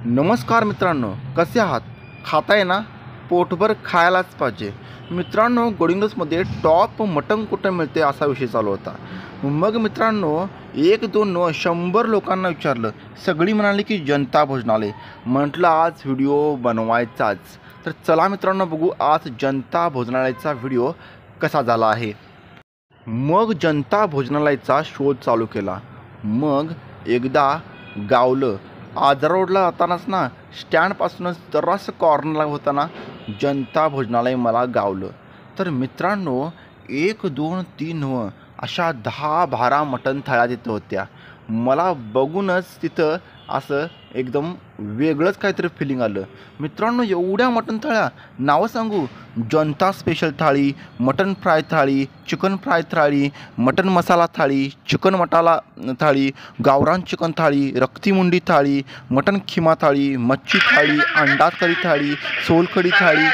नमस्कार मित्रांनो, कसे आहात? खाताय ना? पोटभर खायलाच पाहिजे. मित्रांनो, गडिंग्लजमध्ये टॉप मटण कुठं मिळते असा विषय चालू होता. मग मित्रांनो, 1-2 100 लोकांना विचारलं. सगळी म्हणाली की जनता भोजनालय. म्हटलं आज व्हिडिओ बनवायचाच. तर चला मित्रांनो, बघू आज जनता भोजनालयाचा व्हिडिओ कसा झाला आहे. मग जनता भोजनालयाचा शोध चालू केला. मग एकदा गावलं. आजरा रोडला जातानाच ना, स्टँडपासूनच जरासं कॉर्नरला होताना जनता भोजनालय मला गावलं. तर मित्रांनो, 1, 2, 3 अशा 10-12 मटण थाळ्या तिथं होत्या. मला बघूनच तिथं असं एकदम वेगळंच काहीतरी फिलिंग आलं. मित्रांनो, एवढ्या मटण थाळ्या, नावं सांगू? जनता स्पेशल थाळी, मटन फ्राय थाळी, चिकन फ्राय थाळी, मटन मसाला थाळी, चिकन मटाला थाळी, गावरान चिकन थाळी, रक्तीमुंडी थाळी, मटन खिमा थाळी, मच्छी थाळी, अंडा करी थाळी, सोलकढी थाळी.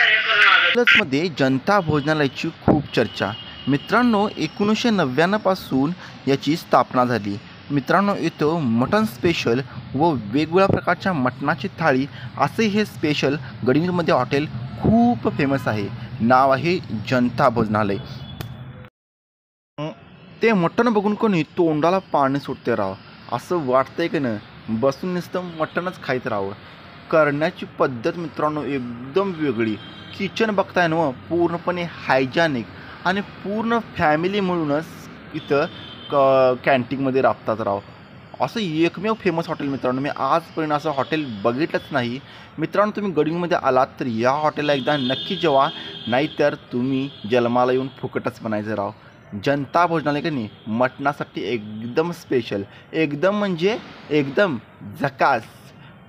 मध्ये जनता भोजनालयाची खूप चर्चा. मित्रांनो, 1999 पासून याची स्थापना झाली. मित्रांनो, इथं मटन स्पेशल व वेगवेगळ्या प्रकारच्या मटणाची थाळी असे हे स्पेशल गडिंग्लजमध्ये हॉटेल खूप फेमस आहे. नाव आहे जनता भोजनालय. ते मटण बघून कोणी तोंडाला पाणी सुटते राव. असं वाटतंय की नाही बसून नुसतं मटणच खायत राहावं. करण्याची पद्धत मित्रांनो एकदम वेगळी. किचन बघताय ना, पूर्णपणे हायजॅनिक आणि पूर्ण फॅमिली मिळूनच इथं कॅन्टीनमध्ये राबतात राव. असं एकमेव फेमस हॉटेल मित्रांनो, मी आजपर्यंत असं हॉटेल बघितलंच नाही. मित्रांनो, तुम्ही गडिंग्लजमध्ये आलात तर या हॉटेलला एकदा नक्की जेवा, नाहीतर तुम्ही जन्माला येऊन फुकटच बनायचं राव. जनता भोजनालय की नाही, मटणासाठी एकदम स्पेशल, एकदम म्हणजे एकदम झकास.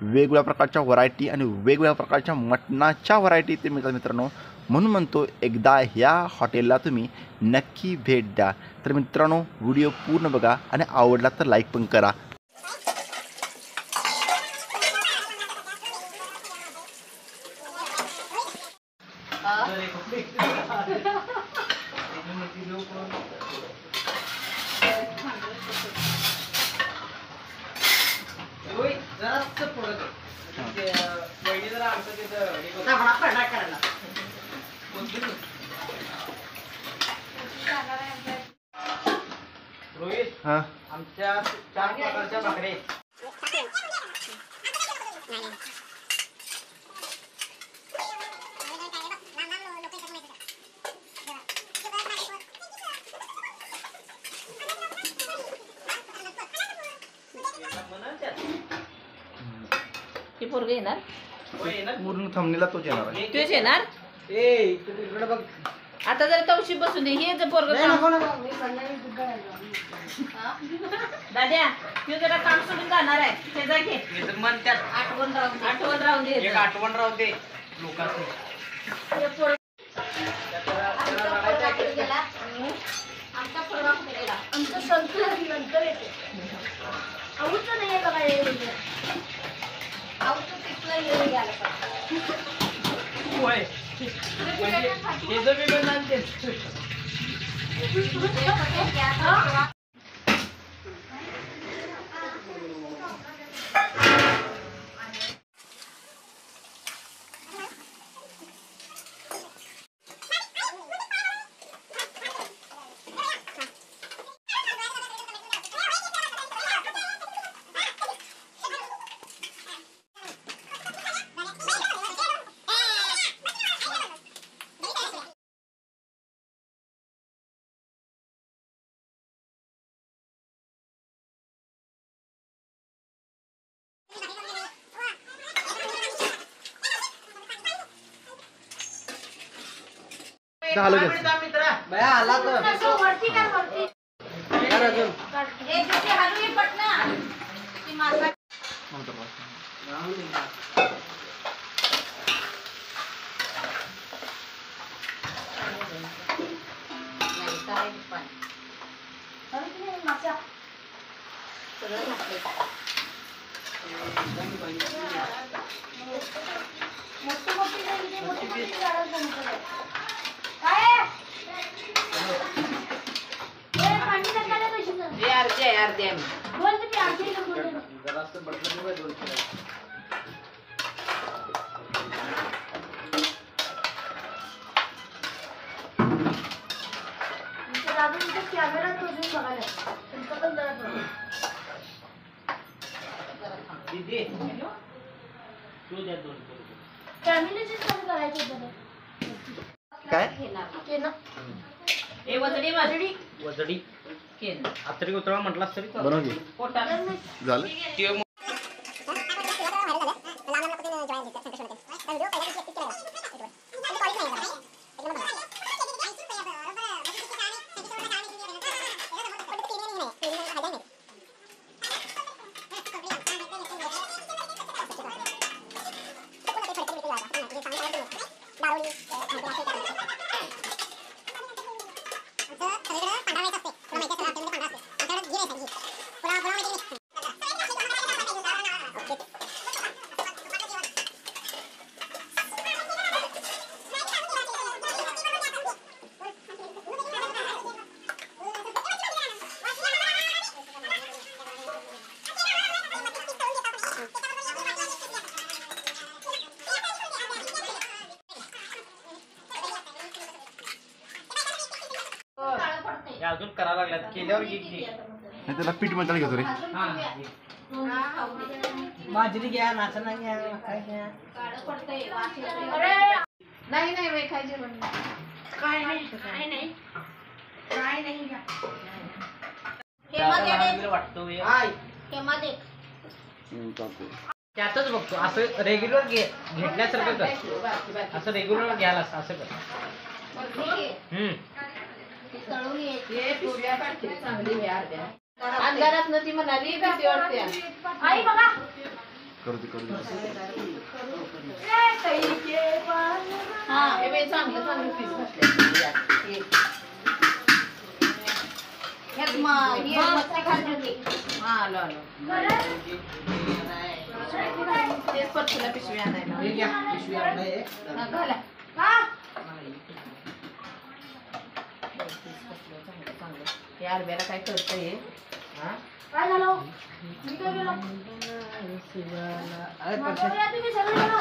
वेगवेगळ्या प्रकारच्या व्हरायटी आणि वेगवेगळ्या प्रकारच्या मटणाच्या व्हरायटी इथे मिळतात मित्रांनो. म्हणून म्हणतो एकदा ह्या हॉटेलला तुम्ही नक्की भेट द्या. तर मित्रांनो, व्हिडिओ पूर्ण बघा आणि आवडला तर लाईक पण करा. रोहित, आमच्या 4 प्रकारच्या भाकरी आहेत. ती पोरगी येणार पूर्ण थंबनेलला तोच येणार आहे. तूच येणार. ए, तू इकडे बघ. आता जर तवशी बसून दे. हे जर पोरग दाद्या, तू जरा काम सोडून जाणार आहे. ते जा घे. आठवण राहून दे. एक आठवण राहू दे लोकांची. आमचा पोरगा कुठे गेला? आमचं संतुलन नंतर येते. आवडतं नाही बघा हे म्हणजे. आवडतं तिथलं येऊन गेलं होय. हे जर मी बनणार झालं मित्रा. बया आला तर असं वरती काय वरती एक दिवशी हलवी पटना ती मासा मासा सगळं घातलं. मोठी झाडं जमतं. काय पाणी टाकायला कशी अर्धे बोल तुम्ही आमच्या जरासं बदलून बघ 2 किलो. फॅमिलीचीच फोन करायची होतं. काय केलं. ए वजडी वजडी वजडी केलं आतरी उतरा म्हटलास तरी बनव घे पोटात झालं हे अजून करायला लागल्यात केल्यावर घे की. नाही त्याला पीठ मसाला घेतो रे बाजरी घ्या नाचणा घ्या काय घ्या नाही नाही बाई खायचे पण काय नाही काय नाही काय नाही घ्या. वाटतो केव्हा दे. त्यातच बघतो असं रेग्युलर घेतल्यासारखं कर असं रेग्युलर घ्यायला असं कर तळून ये. हे पिशव्या काढते चांगली हे अर्ध्या अंधारात ती म्हणाली भीती वाटते आई बघा. करू हा हे बाई चांगलं चांगलं पीस घातले मस्ती खाली होती हा आलो आलो तेच पत्तीला पिशवी आणायला हा, घाला हे अरब्याला काय कळतं हे काय झालं? मी काय केलं? मागवल्या तुम्ही सगळे जण.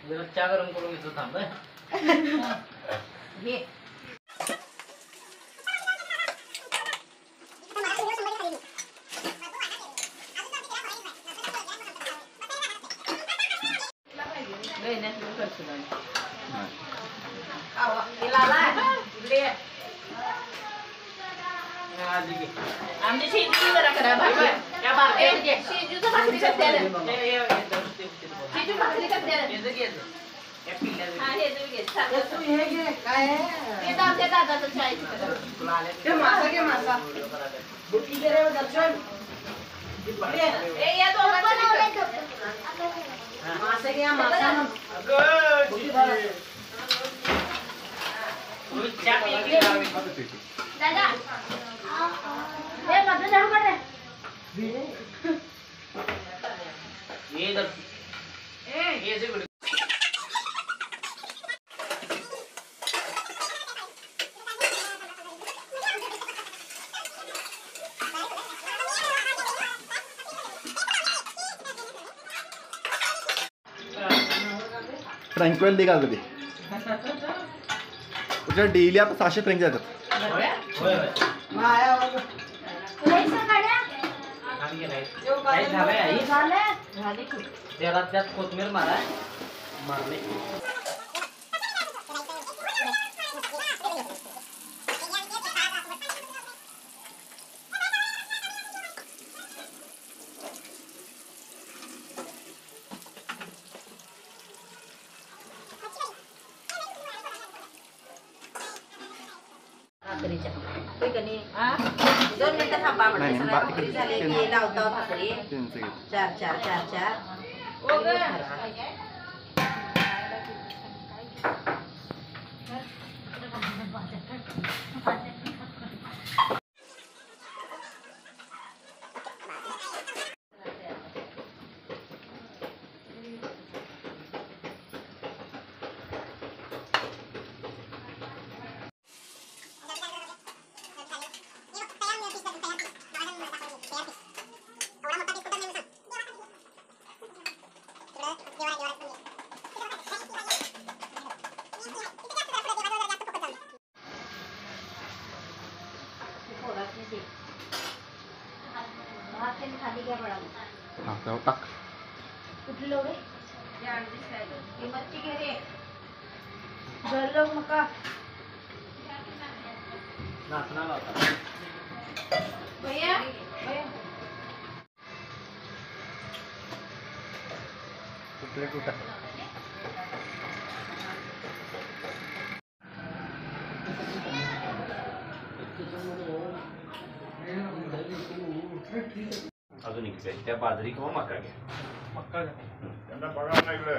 जरा चहा गरम करून घेतो थांब हे गैण्यातलं करतो आमची शेती जरा करा भाकरी शेजूचं भाकरी करते शेजू भाकरी करते हा हे तुम्ही घे चांगलं आमच्या दादाचं चाळीस या दोघांचं मासे घ्या मासा दादा हे मधलं झाडू काढ रे. फ्रँकवेल दे का कधी तुझ्या डेली आता 600 फ्रँक जातात पैसा काढ्या. झाली खूप त्यात कोथमीर माराय मारले भाकरीच्या ठीक आहे नी? हा? 2 मिनिटं थांबा नाही, म्हटलं नाही, भाकरी तिकडे- झाली की लावता भाकरी त्यांचं घेतो 4 घ्या बडा हां तेव्हा टाक. कुठली लोक मच्छी घे रे घर लोक मका नाचना लावता भैया भैया कुठले कुठं अजून एक घ्या. त्या बाजरी किंवा मका घ्या. मक्का त्यांना बघा ना इकडे